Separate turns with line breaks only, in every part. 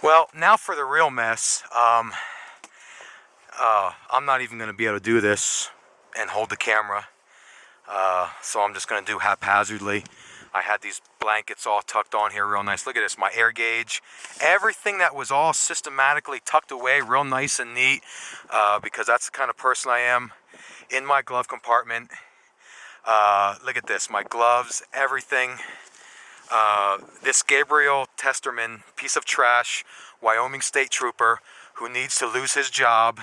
Well, now for the real mess. I'm not even going to be able to do this and hold the camera, so I'm just going to do haphazardly. I had these blankets all tucked on here real nice. Look at this, my air gauge. Everything that was all systematically tucked away real nice and neat, because that's the kind of person I am. In my glove compartment. Look at this, my gloves, everything. This Gabriel Testerman, piece of trash, Wyoming State Trooper, who needs to lose his job.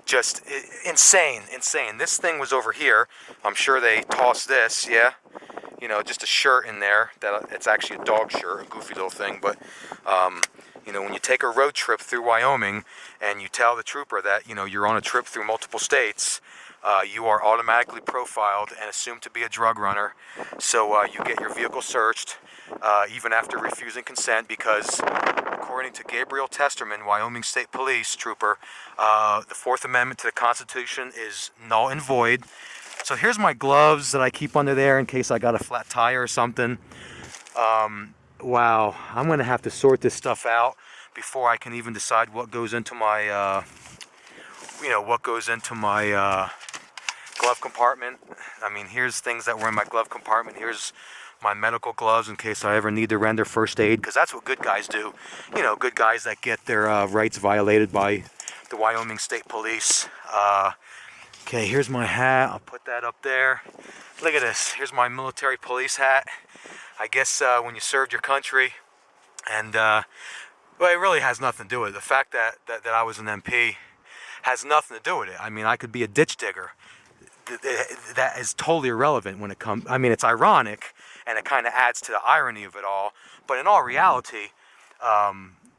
Just insane. This thing was over here. I'm sure they tossed this, yeah. You know, just a shirt in there. That it's actually a dog shirt, a goofy little thing. But, you know, when you take a road trip through Wyoming and you tell the trooper that, you know, you're on a trip through multiple states, you are automatically profiled and assumed to be a drug runner. So you get your vehicle searched, even after refusing consent, because according to Gabriel Testerman, Wyoming State Police Trooper, the Fourth Amendment to the Constitution is null and void. So here's my gloves that I keep under there in case I got a flat tire or something. Wow, I'm going to have to sort this stuff out before I can even decide what goes into my, glove compartment. I mean, here's things that were in my glove compartment. Here's my medical gloves in case I ever need to render first aid, because that's what good guys do. You know, good guys that get their rights violated by the Wyoming State Police. Okay, here's my hat. I'll put that up there. Look at this. Here's my military police hat. I guess when you served your country, and well, it really has nothing to do with it. The fact that I was an MP has nothing to do with it. I mean, I could be a ditch digger. That is totally irrelevant when it comes. I mean, it's ironic, and it kind of adds to the irony of it all. But in all reality,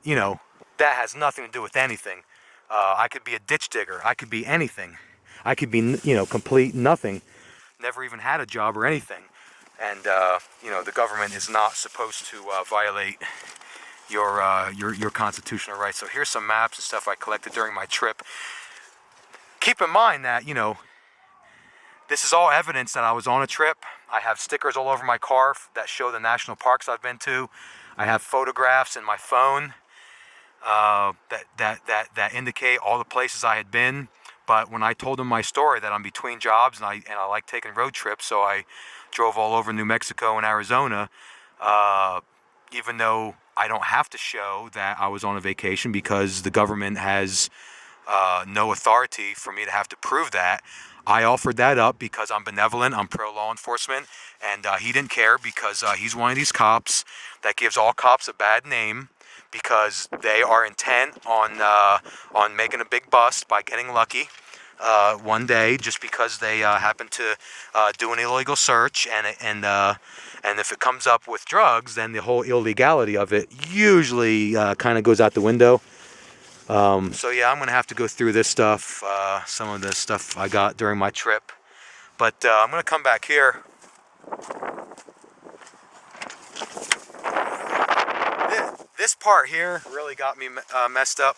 you know, that has nothing to do with anything. I could be a ditch digger. I could be anything. I could be, you know, complete nothing. Never even had a job or anything. And you know, the government is not supposed to violate your constitutional rights. So here's some maps and stuff I collected during my trip. Keep in mind that, you know, this is all evidence that I was on a trip. I have stickers all over my car that show the national parks I've been to. I have photographs in my phone that indicate all the places I had been. But when I told them my story that I'm between jobs and I like taking road trips, so I drove all over New Mexico and Arizona, even though I don't have to show that I was on a vacation because the government has no authority for me to have to prove that. I offered that up because I'm benevolent, I'm pro-law enforcement, and he didn't care because he's one of these cops that gives all cops a bad name because they are intent on making a big bust by getting lucky one day just because they happen to do an illegal search, and if it comes up with drugs, then the whole illegality of it usually kind of goes out the window. So yeah, I'm going to have to go through this stuff, some of the stuff I got during my trip. But I'm going to come back here. This part here really got me messed up.